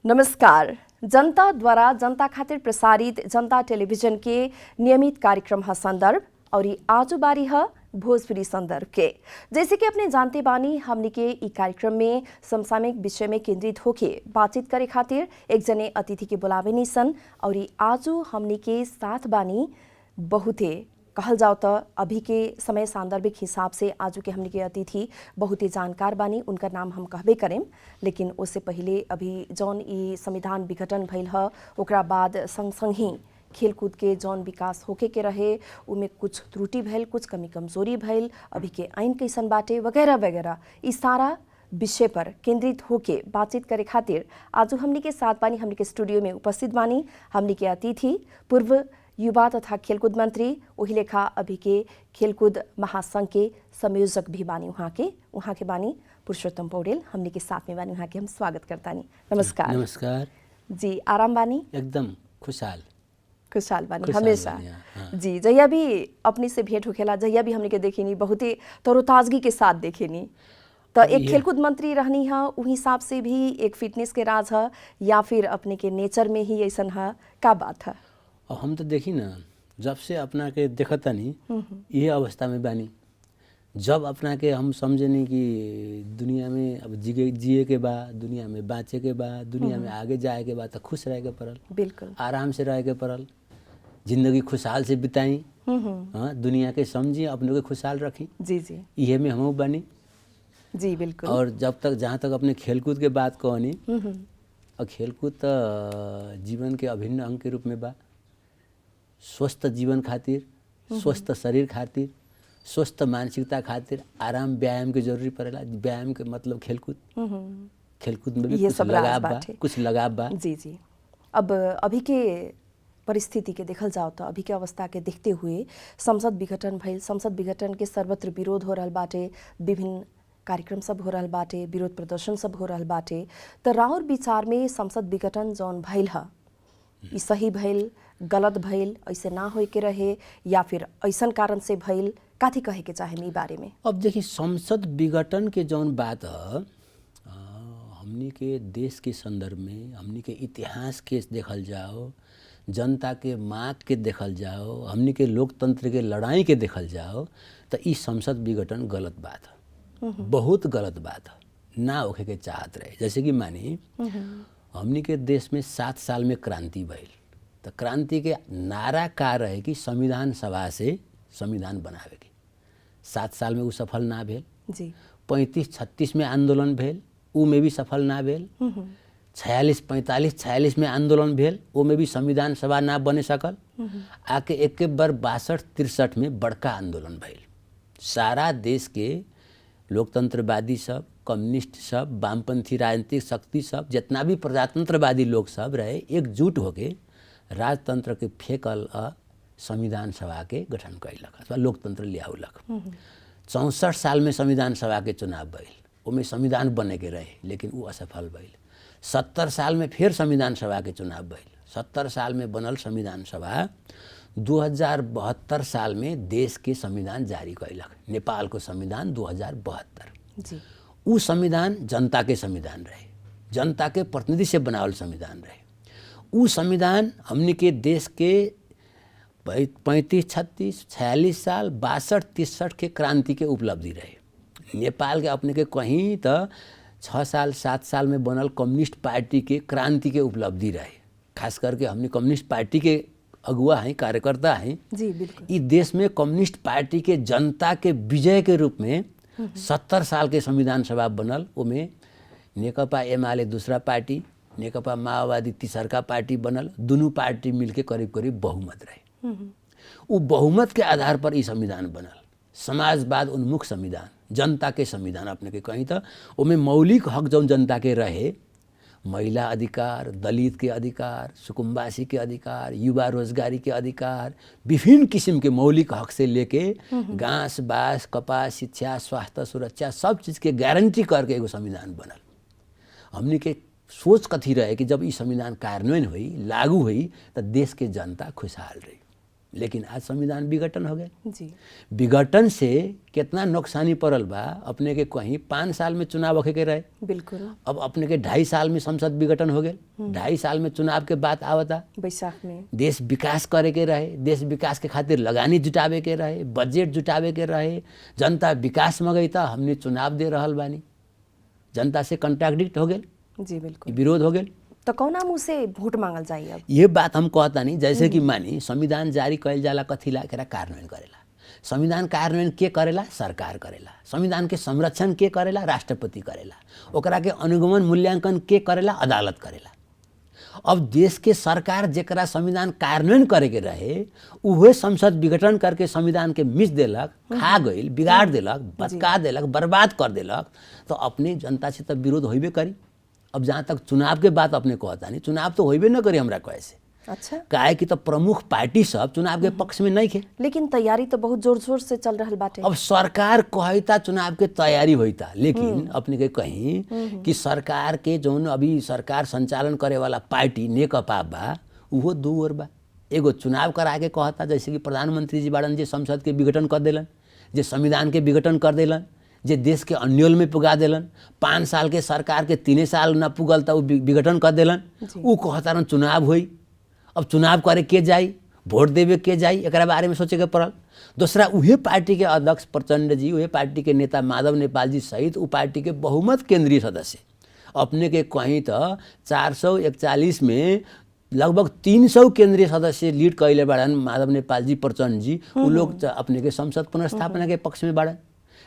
नमस्कार। जनता द्वारा जनता खातिर प्रसारित जनता टेलीविजन के नियमित कार्यक्रम है संदर्भ और ये आजू बारी है भोजपुरी संदर्भ के। जैसे कि अपने जानते बानी हमनी के ई कार्यक्रम में समसामयिक विषय में केंद्रित होके बातचीत करे खातिर एक जने अतिथि के बुलावे निसन और ये आजू हमनी के साथ बानी बहुते कहल जाओ तो अभी के समय सांदर्भिक हिसाब से आजू के हमनी के अतिथि बहुत ही जानकार बानी, उनका नाम हम कहबे करें। लेकिन उससे पहले अभी जौन ई संविधान विघटन भइल ह ओकरा बाद संग संग ही खेलकूद के जौन विकास होके के रहे उमें कुछ त्रुटि भइल, कुछ कमी कमजोरी भइल, अभी के आइन कैसन बाटे वगैरह वगैरह ई सारा विषय पर केंद्रित होके बातचीत करे खातिर आज हमनी के साथ बानी, हमनी के स्टूडियो में उपस्थित बानी हमनी के अतिथि पूर्व युवा तथा खेलकूद मंत्री वही लेखा अभी के खेलकूद महासंघ के संयोजक भी बानी वहाँ के बानी पुरुषोत्तम पौडेल हमनी के साथ में बानी। वहाँ के हम स्वागत करतानी। नमस्कार। नमस्कार जी, आराम बानी? एकदम खुशहाल बानी हमेशा। जी, जहिया भी अपनी से भेंट होखेला, जहिया भी हमने के देखेनी बहुत ही तरोताजगी के साथ देखेनी। तो एक खेलकूद मंत्री रहनी है उस हिसाब से भी एक फिटनेस के राज है या फिर अपने के नेचर में ही ऐसा है, का बात है? और हम तो देखी ना, जब से अपना के देखता नहीं ये अवस्था में बानी, जब अपना के हम समझे नहीं कि दुनिया में अब जिए के बाद, दुनिया में बाँचे के बाद, दुनिया में आगे जाए के बाद तो खुश रह के पड़ल, बिल्कुल आराम से रह के पड़ल, जिंदगी खुशहाल से बिताई। हाँ, दुनिया के समझी, अपनों के खुशहाल रखी। जी जी, ये में हम बनी। जी बिल्कुल। और जब तक जहाँ तक अपने खेलकूद के बात कहनी, और खेलकूद तो जीवन के अभिन्न अंग के रूप में बा। स्वस्थ जीवन खातिर, स्वस्थ शरीर खातिर, स्वस्थ मानसिकता खातिर आराम व्यायाम के जरूरी पड़ेला। व्यायाम के मतलब खेलकूद, खेलकूद में भी कुछ लगाव बा। जी जी। अब अभी के परिस्थिति के देखल जाओ तो अभी के अवस्था के देखते हुए संसद विघटन भइल, संसद विघटन के सर्वत्र विरोध हो रहल बाटे, विभिन्न कार्यक्रम सब हो रहल बाटे, विरोध प्रदर्शन सब हो रहल बाटे। तो राउर विचार में संसद विघटन जौन भइल है ई सही भइल, गलत भइल, ऐसे ना होए के रहे या फिर ऐसन कारण से भइल, काथी कहे के चाहे ई बारे में? अब देखिए, संसद विघटन के जौन बात है हमनी के देश के संदर्भ में, हमनी के इतिहास के देखल जाओ, जनता के मांग के देखल जाओ, हमनी के लोकतंत्र के लड़ाई के देखल जाओ, तो ई संसद विघटन गलत बात है, बहुत गलत बात है, ना होके के चाहत रहे। जैसे कि मानी हमनी के देश में 7 साल में क्रांति भइल, तो क्रांति के नारा का रहे कि संविधान सभा से संविधान बनावे के। 7 साल में वो सफल ना भेल जी। 35-36 में आंदोलन भेल, ऊ में भी सफल ना भेल। 46-45-46 में आंदोलन भेल, वो में भी संविधान सभा ना बने सकल। आके एक बार 62-63 में बड़का आंदोलन भइल। सारा देश के लोकतंत्रवादी सब, कम्युनिस्ट सब, वामपंथी राजनीतिक शक्ति सब, जितना भी प्रजातंत्रवादी लोग सब रहे, एकजुट होके राजतंत्र के फेंकल संविधान सभा के गठन कैलक अथवा लोकतंत्र लियाउलक। 64 साल में संविधान सभा के चुनाव भइल, उमें संविधान बने के रहे लेकिन वो असफल भइल। 70 साल में फिर संविधान सभा के चुनाव भइल। 70 साल में बनल संविधान सभा 2072 साल में देश के संविधान जारी कैलक, नेपाल को संविधान 2072 जी। उ संविधान जनता के संविधान रहे, जनता के प्रतिनिधि से बनावल संविधान रहे। उ संविधान हमने के देश के 35-36-46 साल 62-63 के क्रांति के उपलब्धि रहे। नेपाल के अपने के कहीं तो 6 साल 7 साल में बनल कम्युनिस्ट पार्टी के क्रांति के उपलब्धि रहे। खास करके हमने कम्युनिस्ट पार्टी के अगुआ हैं, कार्यकर्ता हैं। जी बिल्कुल। इस देश में कम्युनिस्ट पार्टी के जनता के विजय के रूप में 70 साल के संविधान सभा बनल। उमें नेकपा एमाले दूसरा पार्टी, नेकपा माओवादी तीसरका पार्टी बनल। दोनों पार्टी मिलके करीब करीब बहुमत रहे। वो बहुमत के आधार पर ये संविधान बनल, समाजवाद उन्मुख संविधान, जनता के संविधान अपने के कहीं तो उमें मौलिक हक जौन जनता के रहे, महिला अधिकार, दलित के अधिकार, सुकुम्बासी के अधिकार, युवा रोजगारी के अधिकार, विभिन्न किस्म के मौलिक हक से लेके घास बास कपास शिक्षा स्वास्थ्य सुरक्षा सब चीज़ के गारंटी करके एगो संविधान बनल। हमने के सोच कथी रहे कि जब ये संविधान कार्यान्वयन हुई, लागू हुई, तो देश के जनता खुशहाल रही। लेकिन आज संविधान विघटन हो गए। जी विघटन से कितना नुकसानी पड़ल बा अपने के कहीं 5 साल में चुनाव होके के रहे, बिल्कुल अब अपने के 2.5 साल में संसद विघटन हो गए, 2.5 साल में चुनाव के बाद आवता। बैसाख में देश विकास करे के रहे, देश विकास के खातिर लगानी जुटावे के रहे, बजट जुटावे के रहे, जनता विकास में गई था, हमने चुनाव दे रहल बानी, जनता से कंट्राडिक्ट हो गए, जी बिल्कुल। विरोध हो गए। तो कौना मुँह से वोट मांगल जाइए अब? ये बात हम कहता नहीं, जैसे कि मानी संविधान जारी कइल जाला कथीला एकरा कार्यान्वयन करेला। संविधान कार्यान्वयन के करेला? सरकार करेला। संविधान के संरक्षण के करेला? राष्ट्रपति करेला। ओकरा के अनुगमन मूल्यांकन के करेला? अदालत करेला। अब देश के सरकार जेकरा संविधान कार्यान्वयन करे के रहे उहे संसद विघटन करके संविधान के मिस देलक, खा गइल, बिगाड़ देलक, भटका देलक, बर्बाद कर देलक, तो अपने जनता से तब विरोध होइबे करी। अब जहाँ तक चुनाव के बात अपने कहता नहीं, चुनाव तो होइबे न करी हमरा कहे से। अच्छा, काहे कि तो प्रमुख पार्टी सब चुनाव के पक्ष में नहीं खे, लेकिन तैयारी तो बहुत जोर शोर से चल रहल बाटे। अब सरकार कहता चुनाव के तैयारी होता, लेकिन अपने के कहीं कि सरकार के जौन अभी सरकार संचालन करे वाला पार्टी नेकपा बा उहो दू ओर बा। एगो चुनाव करा के कहता, जैसे कि प्रधानमंत्री जी बाड़न जे संसद के विघटन कर देलन, जे संविधान के विघटन कर देलन, जे देश के अन्योल में पुगा देलन, 5 साल के सरकार के 3 साल न पुगल त उ विघटन कर देलन, उ कहतारन चुनाव होई। अब चुनाव करे के जाई, वोट देवे के जाई, एकरा बारे में सोचे के पड़ल। दूसरा उहे पार्टी के अध्यक्ष प्रचंड जी, उहे पार्टी के नेता माधव नेपाल जी सहित उ पार्टी के बहुमत केंद्रीय सदस्य अपने के कहीं तो 441 में लगभग 300 केंद्रीय सदस्य लीड कैले बाड़न माधव नेपाल जी, प्रचंड जी। उ लोग अपने के संसद पुनर्स्थापना के पक्ष में बाड़न।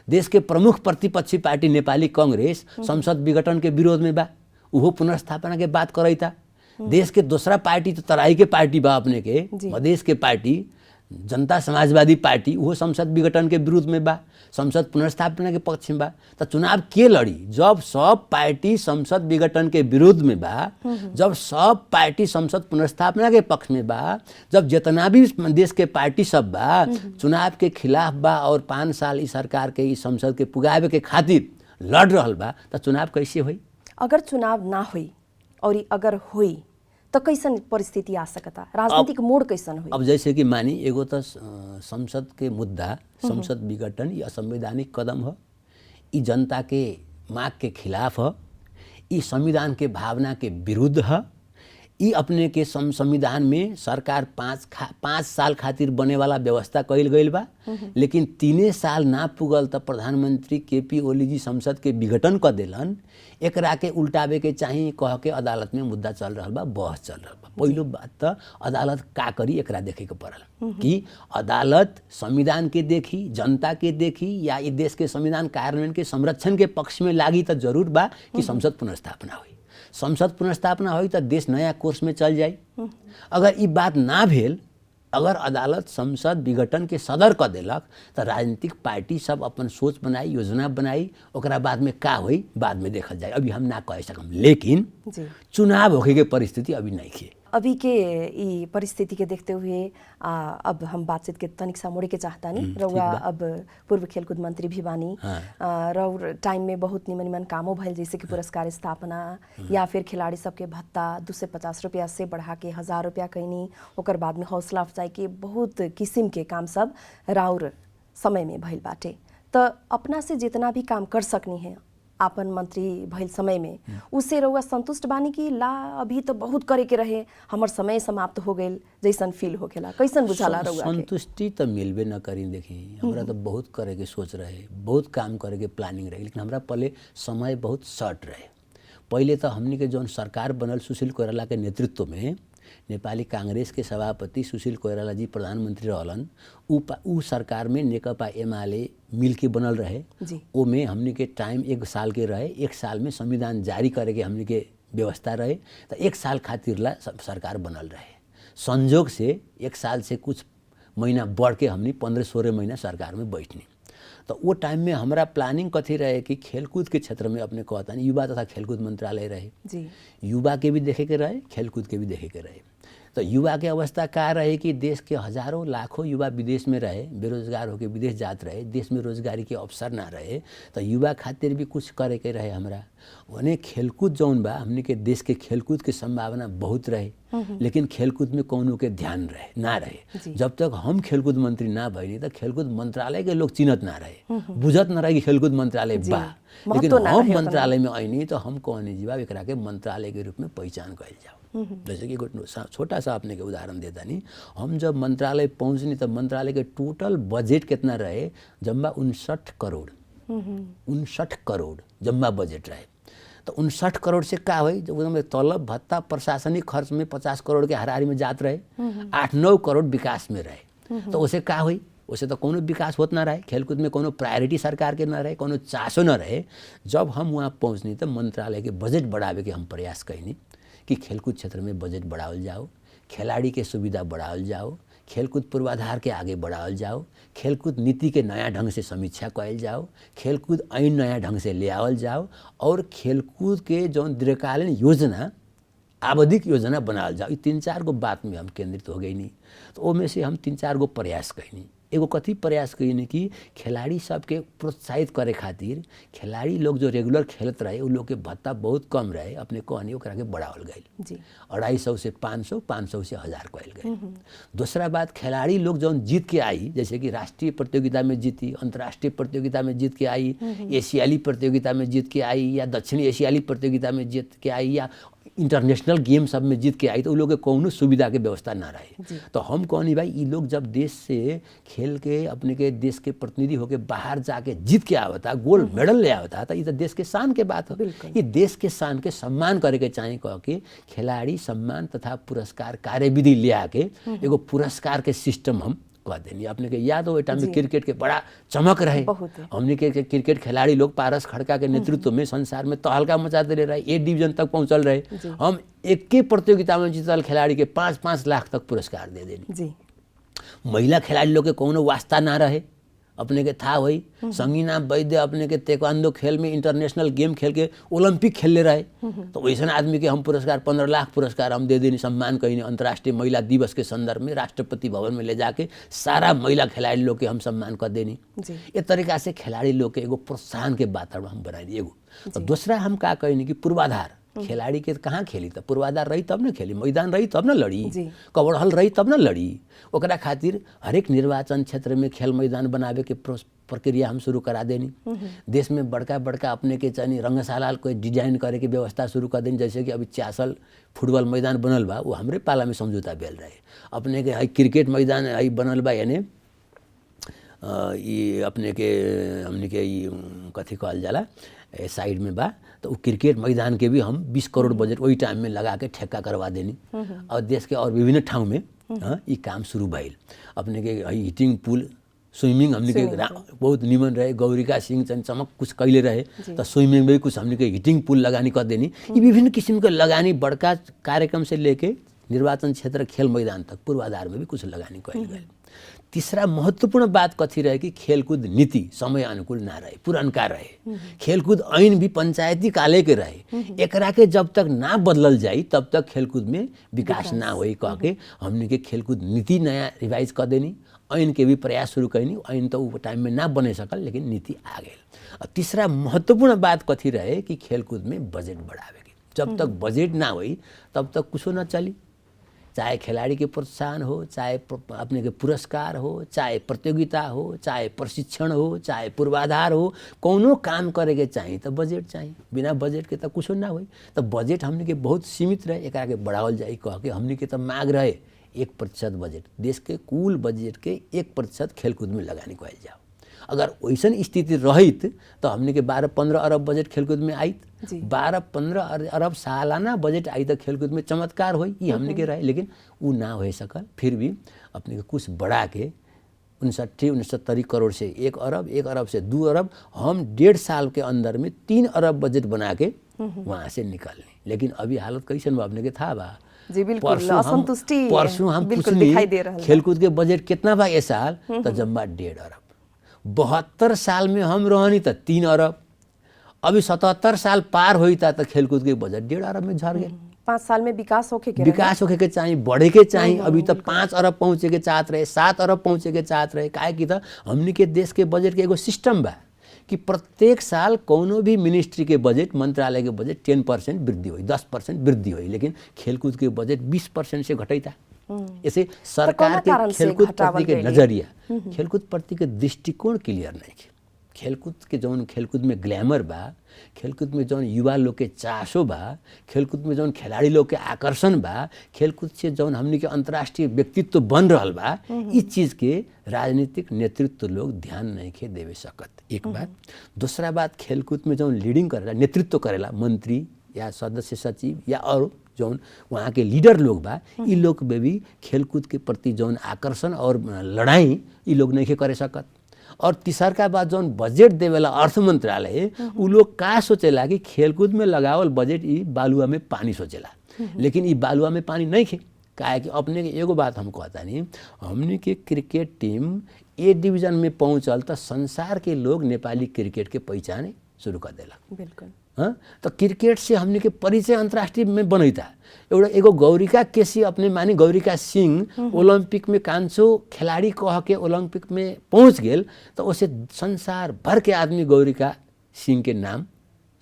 देश के प्रमुख प्रतिपक्षी पार्टी नेपाली कांग्रेस संसद विघटन के विरोध में बा, उहो पुनर्स्थापना के बात करैता। देश के दूसरा पार्टी तो तराई के पार्टी बा अपने के मधेश के पार्टी जनता समाजवादी पार्टी, उहो संसद विघटन के विरुद्ध में बा, संसद पुनर्स्थापना के पक्ष में बा। तो चुनाव के लड़ी? जब सब पार्टी संसद विघटन के विरुद्ध में बा, जब सब पार्टी संसद पुनर्स्थापना के पक्ष में बा, जब जितना भी देश के पार्टी सब बा चुनाव के खिलाफ बा और 5 साल इस सरकार के इस संसद के पुगावे के खातिर लड़ रहल बा, तो चुनाव कैसे होई? अगर चुनाव ना हुई और अगर हुई तो कैसन परिस्थिति आ सकता? राजनीतिक मोड़ कैसन हुई? अब जैसे कि मानी एगो तो संसद के मुद्दा, संसद विघटन ये असंवैधानिक कदम है, ई जनता के मांग के खिलाफ है, ई संविधान के भावना के विरुद्ध है। ई अपने के संविधान में सरकार 5 साल खातिर बने वाला व्यवस्था कइल गइल बा, लेकिन 3 साल ना पुगल त प्रधानमंत्री केपी ओली जी संसद के विघटन कर देलन। एकरा के उल्टावे के चाही कह के अदालत में मुद्दा चल रहा बा, बहस चल रहा बा। पहिलो बात तो अदालत का करी एकरा देखे के पड़ल कि अदालत संविधान के देखी, जनता के देखी, या इस देश के संविधान कार्यान्वयन के संरक्षण के पक्ष में लागी तो जरूर बा कि संसद पुनर्स्थापना हुई। संसद पुनर्स्थापना हुई तो देश नया कोर्स में चल जाई। अगर ये बात ना भेल, अगर अदालत संसद विघटन के सदर कर देलक तो राजनीतिक पार्टी सब अपन सोच बनाई, योजना बनाई, ओकरा बाद में का हुई बाद में देखल जाए, अभी हम ना कह सकम। लेकिन चुनाव होके के परिस्थिति अभी नहीं है। अभी के ई परिस्थिति के देखते हुए अब हम बातचीत के तनिक सा मोड़े के चाहता नहीं। रउआ अब पूर्व खेलकूद मंत्री भी बानी, रउर टाइम में बहुत निमन निमन कामों भइल, जैसे कि पुरस्कार स्थापना या फिर खिलाड़ी सबके भत्ता 250 रुपया से बढ़ा के 1000 रुपया कैनी, ओकर बाद में हौसला अफजाई के बहुत किस्म के काम सब राउर समय में भइल बाटे। तो अपना से जितना भी काम कर सकनी है आपन मंत्री भइल समय में, उससे रउआ संतुष्ट बानी कि ला अभी तो बहुत करे के रहे, हमर समय समाप्त हो गइल जैसन फील होखेला? कैसन बुझाला रउआ के? संतुष्टि तो मिलबे न करी। देखी हमरा तो बहुत करे के सोच रहे, बहुत काम करे के प्लानिंग रहे, लेकिन हमरा पहले समय बहुत शॉर्ट रहे। पहले तो हमनी के जौन सरकार बनल सुशील कोइराला के नेतृत्व में, नेपाली कांग्रेस के सभापति सुशील कोइराला जी प्रधानमंत्री रहलन, उ सरकार में नेकपा एमाले मिल के बनल रहे। ओ में हमनी के टाइम 1 साल के रहे, 1 साल में संविधान जारी करे के हमनी के व्यवस्था रहे, तो 1 साल खातिर ला सरकार बनल रहे। संजोग से 1 साल से कुछ महीना बढ़ के हमनी 15-16 महीना सरकार में बैठनी। तो वो टाइम में हमारा प्लानिंग कथी रहे कि खेलकूद के क्षेत्र में अपने कहता युवा तथा खेलकूद मंत्रालय रहे, युवा के भी देखे के रहे, खेलकूद के भी देखे के रहे। तो युवा के अवस्था का रहे कि देश के हजारों लाखों युवा विदेश में रहे, बेरोजगार होकर विदेश जात रहे, देश में रोजगारी के अवसर ना रहे, तो युवा खातिर भी कुछ करे के रहे हमरा। उन्हें खेलकूद जौन बा, हमने के देश के खेलकूद के संभावना बहुत रहे, लेकिन खेलकूद में कौनों के ध्यान रहे ना रहे। जब तक हम खेलकूद मंत्री ना भइनी तो खेलकूद मंत्रालय के लोग चिन्हत ना रहे, बुझत ना रहे कि खेलकूद मंत्रालय बा। लेकिन हम मंत्रालय में आईनी तो हम कहनी जीवा एकरा के मंत्रालय के रूप में पहचान कइल जाओ। जैसे कि छोटा सा अपने के उदाहरण देता नहीं, हम जब मंत्रालय पहुँचनी तब मंत्रालय के टोटल बजट कितना रहे, जम्मा 59 करोड़ 59 करोड़ जम्मा बजट रहे। तो 59 करोड़ से का हुई, जब एकदम तलब भत्ता प्रशासनिक खर्च में 50 करोड़ के हाराहारी में जात रहे, 8-9 करोड़ विकास में रहे। तो उसे का हुई, उसे तो कोनो विकास होत ना रहे, खेलकूद में कोनो प्रायोरिटी सरकार के ना रहे, कोनो चासो ना रहे। जब हम वहाँ पहुँचनी तो मंत्रालय के बजट बढ़ावे के हम प्रयास कैनी कि खेलकूद क्षेत्र में बजट बढ़ावल जाओ, खिलाड़ी के सुविधा बढ़ावल जाओ, खेलकूद पूर्वाधार के आगे बढ़ावल जाओ, खेलकूद नीति के नया ढंग से समीक्षा कइल जाओ, खेलकूद ऐन नया ढंग से ले आवल जाओ, और खेलकूद के जौन दीर्घकालीन योजना आवधिक योजना बनावल जाओ। 3-4 गो बात में हम केंद्रित हो गई नहीं। तो वो में से हम 3-4 गो प्रयास कैनी। एगो कथी प्रयास कैनी कि खिलाड़ी सबके प्रोत्साहित करे खातिर खिलाड़ी लोग जो रेगुलर खेलत रहे उ लोग के भत्ता बहुत कम रहे, अपने कहनी ओकरा के बढ़ावल गई, 250 से 500, 500 से 1000 कइल गई। दूसरा बात, खिलाड़ी लोग जौन जीत के आई, जैसे कि राष्ट्रीय प्रतियोगिता में जीती, अंतर्राष्ट्रीय प्रतियोगिता में जीत के आई, एशियाली प्रतियोगिता में जीत के आई, या दक्षिणी एशियाली प्रतियोगिता में जीत के आई, या इंटरनेशनल गेम सब में जीत के आई, तो उन लोग के कौनो सुविधा के व्यवस्था ना रहे। तो हम कहनी भाई ये लोग जब देश से खेल के अपने के देश के प्रतिनिधि होके बाहर जाके जीत के आवता, गोल्ड मेडल ले आवता, तो ये तो देश के शान के बात है। ये देश के शान के सम्मान करे के चाहिए कह के खिलाड़ी सम्मान तथा पुरस्कार कार्यविधि ले आके एगो पुरस्कार के सिस्टम हम कह देनी। अपने के याद हो टाइम में क्रिकेट के बड़ा चमक रहे, हमने के क्रिकेट खिलाड़ी लोग पारस खड़का के नेतृत्व में संसार में तहलका मचाते रहे, ए डिवीजन तक पहुंचल रहे। हम एक ही प्रतियोगिता में जीतल खिलाड़ी के 5-5 लाख तक पुरस्कार दे देनी। महिला खिलाड़ी लोग के कोनो वास्ता ना रहे, अपने के था वही संगीना वैद्य अपने के ताइक्वांडो खेल में इंटरनेशनल गेम खेल के ओलंपिक खेलले रहे। तो वैसे आदमी के हम पुरस्कार 15 लाख पुरस्कार हम दे देनी, सम्मान कहीं अंतर्राष्ट्रीय महिला दिवस के संदर्भ में राष्ट्रपति भवन में ले जाके सारा महिला खिलाड़ी लोग के हम सम्मान कर देनी। ये तरीका से खिलाड़ी लोग के एगो प्रोत्साहन के वातावरण हम बनाई एगो। तो दूसरा हम का कहनी कि पूर्वाधार, खिलाड़ी के कहाँ खेली, तो पूर्वाधार रही तब न खेली, मैदान रही तब न लड़ी, कवड़हल रही तब न लड़ी। ओकरा खातिर हरेक निर्वाचन क्षेत्र में खेल मैदान बनावे के प्रक्रिया हम शुरू करा देनी। देश में बड़का बड़का अपने के चाहिए रंगशाला को डिजाइन करे के व्यवस्था शुरू कर देनी। जैसे कि अभी 4 फुटबॉल मैदान बनल बा, वो हमरे पाला में समझौता भेल रहे। अपने के क्रिकेट मैदान बनल बा, यानी ये अपने के हमने के कथी कहल जाला साइड में बा, तो क्रिकेट मैदान के भी हम 20 करोड़ बजट वही टाइम में लगा के ठेका करवा देनी। और देश के और विभिन्न ठाव में ये काम शुरू भइल। अपने के हिटिंग पुल, स्विमिंग हमने के बहुत निमन रहे, गौरिका सिंह चमक कुछ कैले रहे, तो स्विमिंग में भी कुछ हमने के हिटिंग पुल लगानी कर देनी। ये विभिन्न किस्म के लगानी बड़का कार्यक्रम से लेके निर्वाचन क्षेत्र खेल मैदान तक पूर्वाधार में भी कुछ लगानी कैल गई। तीसरा महत्वपूर्ण बात कथी रहे कि खेलकूद नीति समय अनुकूल ना रहे, पुरनका रहे। खेलकूद ऐन भी पंचायती काले के रहे, एकरा के जब तक ना बदलल जाई तब तक खेलकूद में विकास ना होई कह के हमने के खेलकूद नीति नया रिवाइज कर देनी। ऐन के भी प्रयास शुरू कैनी, ऐन तो वो टाइम में ना बने सकल, लेकिन नीति आ गई। तीसरा महत्वपूर्ण बात कथी रहे कि खेलकूद में बजट बढ़ावे के। जब तक बजट ना होई तब तक कुछो ना चली, चाहे खिलाड़ी के प्रोत्साहन हो, चाहे अपने के पुरस्कार हो, चाहे प्रतियोगिता हो, चाहे प्रशिक्षण हो, चाहे पूर्वाधार हो, कोनो काम करे के चाहिए तो बजट चाहिए। बिना बजट के तो कुछ ना होई। तो बजट हमने के बहुत सीमित रहे, एकरा के बढ़ावल जाए कह के हमने के तो मांग रहे 1% बजट, देश के कुल बजट के 1% खेलकूद में लगाने को जाओ। अगर वैसन स्थिति रहित तो हमने के 12-15 अरब बजट खेलकूद में आई, 12-15 अरब सालाना बजट आई तो खेलकूद में चमत्कार हुई, ये हमने के रहे। लेकिन वो ना हो सकल, फिर भी अपने के कुछ बढ़ा के 69 करोड़ से 1 अरब, 1 अरब से 2 अरब, हम 1.5 साल के अंदर में 3 अरब बजट बना के वहाँ से निकलने। लेकिन अभी हालत कैसन बा अपने के था बा जी, बिल्कुल असंतुष्टि परसों हम पूछली खेलकूद के बजट कितना बा इस साल, तो जम्मा 1.5 अरब। 72 साल में हम रहनी तो 3 अरब, अभी 77 साल पार होता तो खेलकूद के बजट 1.5 अरब में झड़ गए। 5 साल में विकास होके के विकास होके के चाहिए, बढ़े के चाहिए। अभी तो 5 अरब पहुँचे के चाहत रहे, 7 अरब पहुँचे के चाहत रहे। काहे कि त हमनी के देश के बजट के एगो सिस्टम बा कि प्रत्येक साल कोनो भी मिनिस्ट्री के बजट, मंत्रालय के बजट 10% वृद्धि हुई, 10% वृद्धि हुई, लेकिन खेलकूद के बजट 20% से घटैता। ऐसे सरकार के खेलकूद प्रति के नजरिया, खेलकूद प्रति के दृष्टिकोण क्लियर नहीं है। खेलकूद के जौन खेलकूद में ग्लैमर बा, खेलकूद में जौन युवा लोग के चासो बा, खेलकूद में जौन खिलाड़ी लोग के आकर्षण बा, खेलकूद से जौन हमनी के अंतर्राष्ट्रीय व्यक्तित्व बन रहल बा, इस चीज के राजनीतिक नेतृत्व लोग ध्यान नहीं के देवे सकत। एक बात। दूसरा बात, खेलकूद में जौन लीडिंग करेला, नेतृत्व करेला मंत्री या सदस्य सचिव या और जौन वहाँ के लीडर लोग बा, इ लोग में भी खेलकूद के प्रति जौन आकर्षण और लड़ाई इ लोग नहीं के करे सकत। और तीसर का बात, जौन बजट देवेला अर्थ मंत्रालय, उ लोग का सोचेला कि खेलकूद में लगावल बजट इ बालुआ में पानी सोचेला, लेकिन इ बालुआ में पानी नहीं खे। काहे कि अपने के एगो बात हम कहता नहीं, हमनी के क्रिकेट टीम ए डिवीजन में पहुँचल तो संसार के लोग नेपाली क्रिकेट के पहचाने शुरू कर देला। बिल्कुल। हाँ, तो क्रिकेट से हमने के परिचय अंतर्राष्ट्रीय में बनैता। एउटा एगो गौरिका केसी अपने मानी गौरिका सिंह ओलंपिक में कांसो खिलाड़ी कह के ओलंपिक में पहुँच गेल, तो उसे संसार भर के आदमी गौरिका सिंह के नाम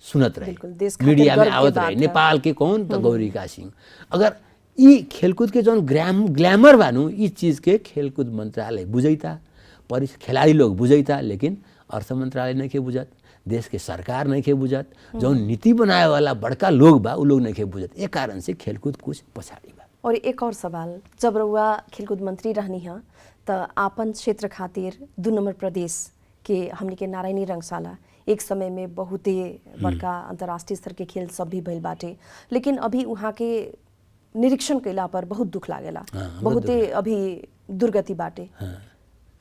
सुनत रहे, मीडिया में आवत रहे। नेपाल के कौन तो गौरिका सिंह। अगर ई खेलकूद के जौन ग्लैमर बानू, इस चीज़ के खेलकूद मंत्रालय बुझैता, खिलाड़ी लोग बुझैता, लेकिन अर्थ मंत्रालय नहीं के बुझत, देश के सरकार नहीं के बुझत, जौन नीति बनाए वाला बड़का लोग बा उ लोग नहीं के बुझत। एक कारण से खेलकूद कुछ पछाड़ी बा। और एक और सवाल, जब रउआ खेलकूद मंत्री रहनी है तो आपन क्षेत्र खातिर 2 नंबर प्रदेश के हमनी के नारायणी रंगशाला एक समय में बहुते बड़का अंतर्राष्ट्रीय स्तर के खेल सब भी भइल बाटे, लेकिन अभी वहाँ के निरीक्षण कैला पर बहुत दुख लागेला। बहुते अभी दुर्गति बाटे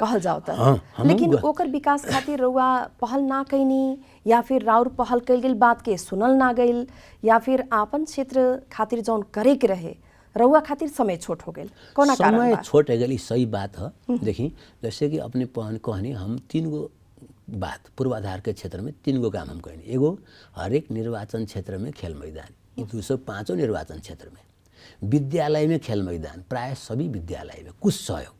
कहल जाओ त, लेकिन ओकर विकास खातिर रउआ पहल ना कैनी, या फिर राउर पहल कैल गेल बात के सुनल ना गइल, या फिर आपन क्षेत्र खातिर जौन करे के रहे रउआ खातिर समय छोट हो गेल, कोना कारण बा? समय छोट हो गेल, सही बात है। देखी, जैसे कि अपने कहनी हम 3 गो बात पूर्वाधार के क्षेत्र में 3 गो काम हम कहनी। एगो हरेक निर्वाचन क्षेत्र में खेल मैदान, 205 निर्वाचन क्षेत्र में विद्यालय में खेल मैदान, प्राय सभी विद्यालय में कुछ सहयोग।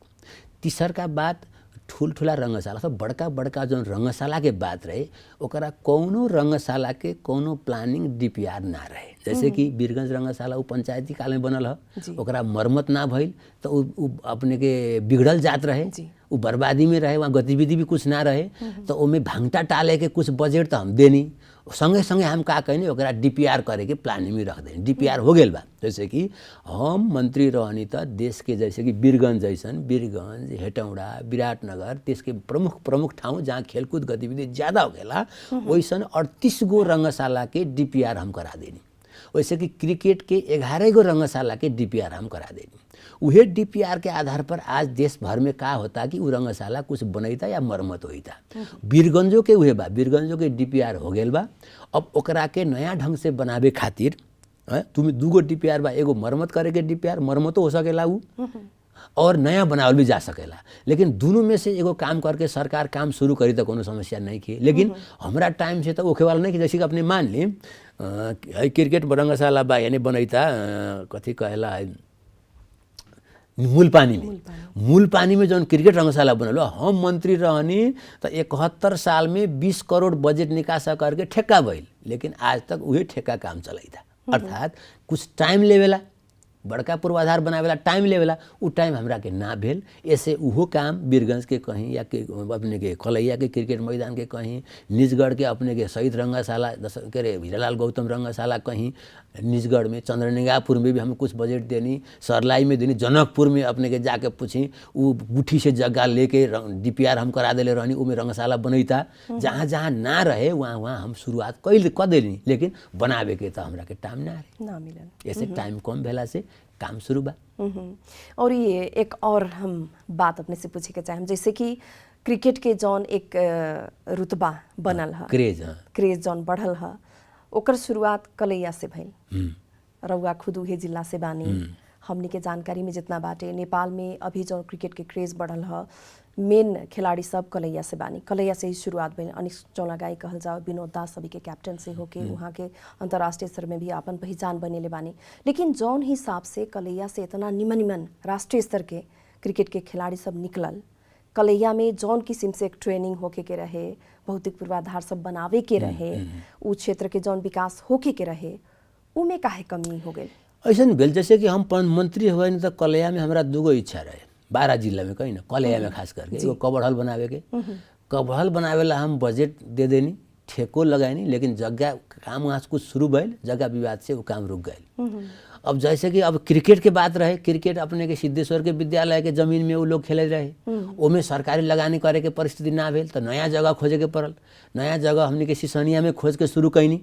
तीसर का बात, ठूला रंगशाला, सब बड़का बड़का जो रंगशाला के बात रहे, ओकरा कौनो रंगशाला के कौनो प्लानिंग डीपीआर ना रहे। जैसे कि वीरगंज रंगशाला उ पंचायती काल में बनल है, ओकरा मरम्मत ना भइल तो उ अपने के बिगड़ल जात रहे, उ बर्बादी में रहे, वहाँ गतिविधि भी कुछ ना रहे, तो उमें भांगटा टाले के कुछ बजट तो हम देनी, संगे संगे हम का कहनी ओकरा डीपीआर करे के प्लानिंग में रख देनी। डीपीआर हो गेल बा। जैसे कि हम मंत्री रहनी तो देश के जैसे कि वीरगंज जैसन, वीरगंज, हेटौड़ा, विराटनगर, देश के प्रमुख ठाउँ जहाँ खेलकूद गतिविधि ज़्यादा हो गेला, वैसन 38 गो रंगशाला के डीपीआर हम करा देनी। वैसे कि क्रिकेट के 11 गो रंगशाला के डीपीआर हम करा देनी। उहे डीपीआर के आधार पर आज देश भर में का होता कि उ रंगशाला कुछ बनैता या मरम्मत होता। वीरगंजों के उहे बा, वीरगंजों के डीपीआर हो गेल बा। अब ओकरा के नया ढंग से बनावे खातिर तुम्हें 2 गो डीपीआर बा, एगो मरम्मत करे के डीपीआर, मरम्मतो हो सकेला उ, और नया बनावल भी जा सकेला। लेकिन दोनों में से एगो काम करके सरकार काम शुरू करी तो कोनो समस्या नहीं की। लेकिन हमारा टाइम से तो ओखे वाला नहीं कि जैसे कि अपने मान ली क्रिकेट रंगशाला बा यानी बनैता कथी कहेला मूलपानी में जौन क्रिकेट रंगशाला बनल, हम मंत्री रहनी तो 71 साल में 20 करोड़ बजट निकासा करके ठेका भइल, लेकिन आज तक वही ठेका काम चलैता। अर्थात कुछ टाइम लेवेला, बड़का पूर्वाधार बनावेला टाइम लेवेला, उ टाइम हमरा के ना भेल। ऐसे उहो काम वीरगंज के कहीं या के अपने के खलैया के क्रिकेट मैदान के कहीं, निजगढ़ के अपने के शहीद रंगशाला के रे हीरालाल गौतम रंगशाला कहीं, निजगढ़ में चंद्रनिगाहपुर में भी हम कुछ बजट देनी, सरलाई में देनी, जनकपुर में अपने के जाके पूछी उ गुठी से जगह लेके डीपीआर हम करा देले रहनी, उमें रंगशाला बनैता। जहाँ जहाँ ना रहे वहाँ हम शुरुआत कर देनी, लेकिन बनावे के तो हमरा के टाइम ना मिलल। ऐसे टाइम कम भेला से काम शुरू बा। और ये एक और हम बात अपने से पूछे के चाहे, जैसे कि क्रिकेट के जौन एक रुतबा बनल है, क्रेज जौन बढ़ल है, ओकर शुरुआत कलैया से भइल। रउआ खुद उहे जिला से बानी, हमनी के जानकारी में जितना बाटे नेपाल में अभी जौन क्रिकेट के क्रेज बढ़ल है, मेन खिलाड़ी सब कलैया से बानी, कलैया से ही शुरुआत भइल। अनिश चौलागाई कहल जाओ, विनोद दास सभी के कैप्टन से होके वहाँ के अंतर्राष्ट्रीय स्तर में भी अपन पहचान बनेले बानी। लेकिन जौन हिसाब से कलैया से इतना निमन राष्ट्रीय स्तर के क्रिकेट के खिलाड़ी सब निकलल, कलैया में जौन किस्म से एक ट्रेनिंग होके के रहे, भौतिक पूर्वाधार सब बनावे के रहे, उ क्षेत्र के जौन विकास होके के रहे, उमे काहे कमी हो गई? ऐसा भेल जैसे कि हम मंत्री हुए न तो कलैया में हमारा दूगो इच्छा रहे, 12 जिला में कहीं ना, कलैया में खास करके एगो कबड़ बनावे के। कबड़ बनावेला हम बजट दे देनी, ठेको लगानी, लेकिन जगह काम वहाँ से कुछ शुरू भइल, जगह विवाद से वो काम रुक गए। अब जैसे कि अब क्रिकेट के बात रहे, क्रिकेट अपने के सिद्धेश्वर के विद्यालय के जमीन में वो लोग खेले रहे, ओमे सरकारी लगानी करे के परिस्थिति ना भेल तो नया जगह खोजे के पड़ल। नया जगह हमने के सिसनिया में खोज के शुरू कैनी।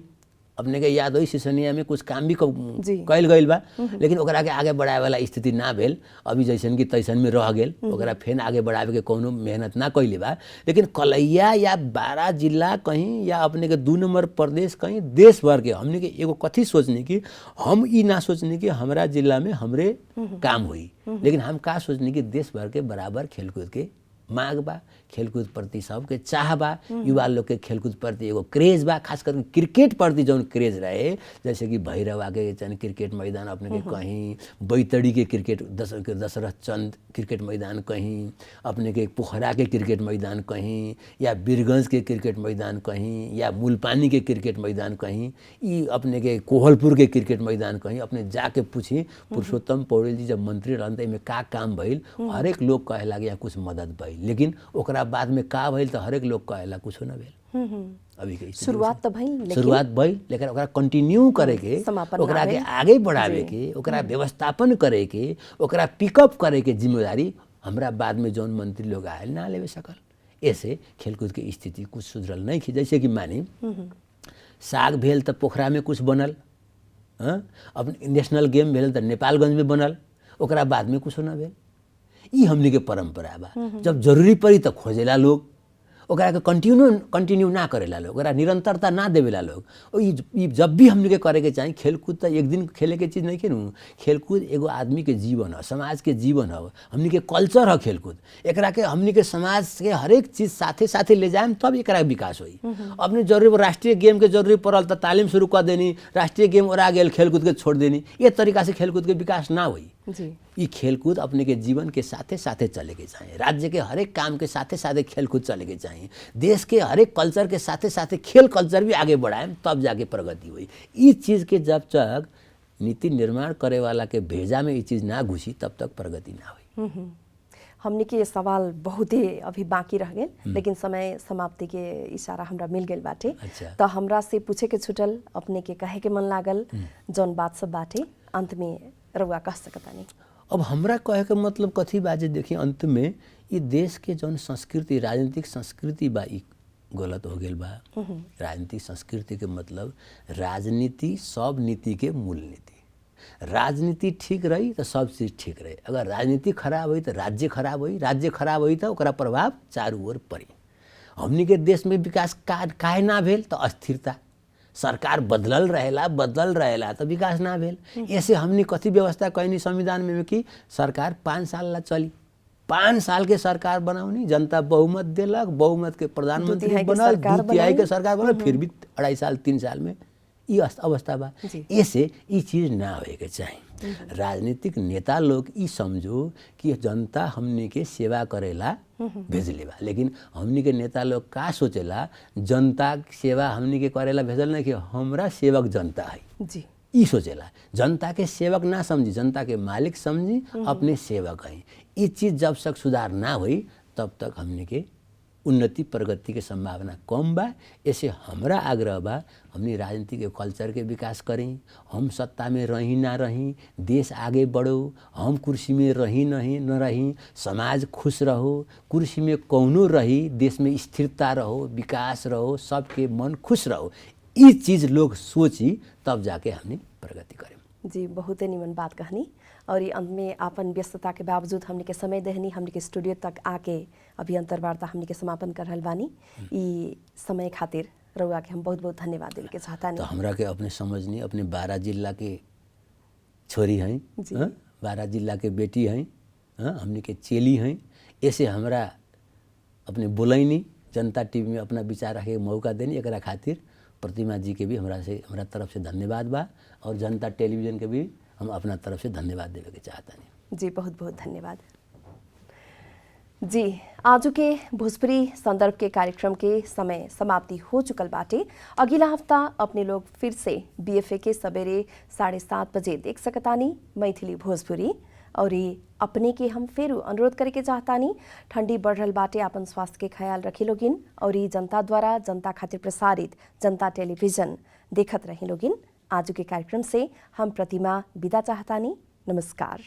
अपने के याद होई सिसनिया में कुछ काम भी कैल गइल बा, लेकिन ओकरा के आगे बढ़ाए वाला स्थिति ना भेल। अभी जैसन की तैसन में रह गेल, ओकरा फेन आगे बढ़ावे के कोनो मेहनत ना कैले बा। लेकिन कलैया या 12 जिला कहीं या अपने के 2 नंबर प्रदेश कहीं देश भर के हमने के एगो कथी सोचनी कि हम ई ना सोचनी कि हमारा जिला में हमरे काम हुई, लेकिन हम का सोचनी कि देश भर के बराबर खेलकूद के मांग बा, खेलकूद प्रति सबके चाह बा, युवा लोग के खेलकूद प्रति एगो क्रेज बा, खास करके क्रिकेट प्रति जौन क्रेज रहे, जैसे कि भैरव आगे चाहे क्रिकेट मैदान अपने के कहीं, बैतडी के क्रिकेट दशरथ चंद क्रिकेट मैदान कहीं, अपने के पोखरा के क्रिकेट मैदान कहीं, या बीरगंज के क्रिकेट मैदान कहीं, या मूलपानी के क्रिकेट मैदान कहीं, ये अपने के कोहलपुर के क्रिकेट मैदान कहीं, अपने जाके पूछी पुरुषोत्तम पौडेल जी जब मंत्री रहते में का काम भइल, हर एक लोग कहे लगे यहाँ कुछ मदद भइल, लेकिन ओकरा बाद में का भइल तो हर एक लोग कहेला कुछ ना भेल। अभी के शुरुआत तो भइल, शुरुआत भइल, लेकिन ओकरा कंटिन्यू करे के, ओकरा के आगे बढ़ावे के, ओकरा व्यवस्थापन करे के, ओकरा पिकअप करे के जिम्मेदारी हमरा बाद में जौन मंत्री लोग आयल ना लेवे सकल। ऐसे खेलकूद की स्थिति कुछ सुधरल नहीं थी। जैसे कि मानी साग भेल तो पोखरा में कुछ बनल, अपने नेशनल गेम भेल तो नेपालगंज में बनल, ओकरा बाद में कुछ ना भेल। ई हमनी के परंपरा बा। जब जरूरी पड़ी तो खोजेला लोग, ओकरा के कंटिन्यू ना करेला लोग, ओकरा निरंतरता ना देवेला लोग। ई जब भी हमनी के करे के चाही, खेलकूद तो एक दिन खेले के चीज़ नहीं खेलू, खेलकूद एगो आदमी के जीवन है, समाज के जीवन है, हमनी के कल्चर है खेलकूद। एकरा के हमनी के समाज के हर एक चीज़ साथे साथे ले जाए तब एकरा विकास होई। अपने जरूरी राष्ट्रीय गेम के जरूरी पड़ल तो तालीम शुरू कर देनी, राष्ट्रीय गेम ओरा गेल खेलकूद के छोड़ देनी, ये तरीका से खेलकूद के विकास ना हुई। ये खेलकूद अपने के जीवन के साथे साथे चले के चाहिए, राज्य के हर एक काम के साथे साथे खेलकूद चले के चाहिए, देश के हर एक कल्चर के साथे साथे खेल कल्चर भी आगे बढ़ाएं तब जाके प्रगति हुई। इस चीज़ के जब तक नीति निर्माण करे वाला के भेजा में ये चीज़ ना घुसी तब तक प्रगति ना हुई। हमने के सवाल बहुत ही अभी बाकी रह गए, लेकिन समय समाप्ति के इशारा हमरा मिल गए बाटे। तो हमरा से पूछे के छुटल, अपने के कहे के मन लागल जौन बात सब बाटे, अंत में रउआ कह सकता नहीं। अब हमरा कहे के मतलब कथी बाजे, देखिए अंत में ये देश के जौन संस्कृति, राजनीतिक संस्कृति बा, ई गलत हो गेल बा। राजनीतिक संस्कृति के मतलब राजनीति सब नीति के मूल नीति। राजनीति ठीक रही तो सब चीज़ ठीक रही। अगर राजनीति खराब हुई तो राज्य खराब हुई, राज्य खराब हुई तो ओकरा प्रभाव चारों ओर पड़ी। हमनी के देश में विकास काहे ना भेल तो अस्थिरता, सरकार बदलल रहेला तो विकास ना भेल। ऐसे हमनी कथी व्यवस्था कहनी संविधान में कि सरकार 5 साल ला चली, 5 साल के सरकार बनाऊनी, जनता बहुमत देलक, बहुमत के प्रधानमंत्री बनल, 2 तिहाई के सरकार बनल, फिर भी 2.5 साल 3 साल में ये अवस्था बा। ऐसे ये चीज़ ना होए के चाहिए। राजनीतिक नेता लोग ई समझो कि जनता हमनी के सेवा करेला भेजले बा, लेकिन हमनी के नेता लोग का सोचेला, जनता सेवा हमनी के करेला भेजल नहीं कि हमरा सेवक जनता है जी, ई सोचेला। जनता के सेवक ना समझी, जनता के मालिक समझी, अपने सेवक है। ये चीज़ जब तक सुधार ना हुई तब तक हमनी के उन्नति प्रगति के संभावना कम बा। ऐसे हमरा आग्रह बा, हमनी राजनीति के कल्चर के विकास करें। हम सत्ता में रही ना रही, देश आगे बढ़ो, हम कुर्सी में रही नहीं न रही, समाज खुश रहो, कुर्सी में कौनो रही, देश में स्थिरता रहो, विकास रहो, सबके मन खुश रहो। ये चीज़ लोग सोची तब जाके हमने प्रगति करें। जी, बहुत ही निमन बात कहनी। और ये अंत में आपन व्यस्तता के बावजूद हमने के समय देहनी, हमने के स्टूडियो तक आके अभी अंतर्वार्ता हमने के समापन कर रहल बानी। ई समय खातिर रउआ के हम बहुत बहुत धन्यवाद देल के चाहता नहीं। तो हमरा के अपने समझनी, अपने 12 जिला के छोरी हैं, 12 जिला के बेटी हैं, हमने के चेली हैं। ऐसे हमरा अपने बोलैनी, जनता टीवी में अपना विचार रखे के मौका देनी, एकरा खातिर प्रतिमा जी के भी हमरा तरफ से धन्यवाद बा और जनता टेलीविजन के भी हम अपना तरफ से धन्यवाद देवे के चाहतानी। जी बहुत बहुत धन्यवाद। जी आज के भोजपुरी संदर्भ के कार्यक्रम के समय समाप्ति हो चुकल बाटे। अगला हफ्ता अपने लोग फिर से BFA के सवेरे 7:30 बजे देख सकतानी मैथिली भोजपुरी। और अपने के हम फिर अनुरोध करे के चाहतानी, ठंडी बढ़ रहल बाटे, अपन स्वास्थ्य के ख्याल रखे लोगिन और जनता द्वारा जनता खातिर प्रसारित जनता टेलीविजन देखत रहे लोगिन। आज के कार्यक्रम से हम प्रतिमा विदा चाहतानी। नमस्कार।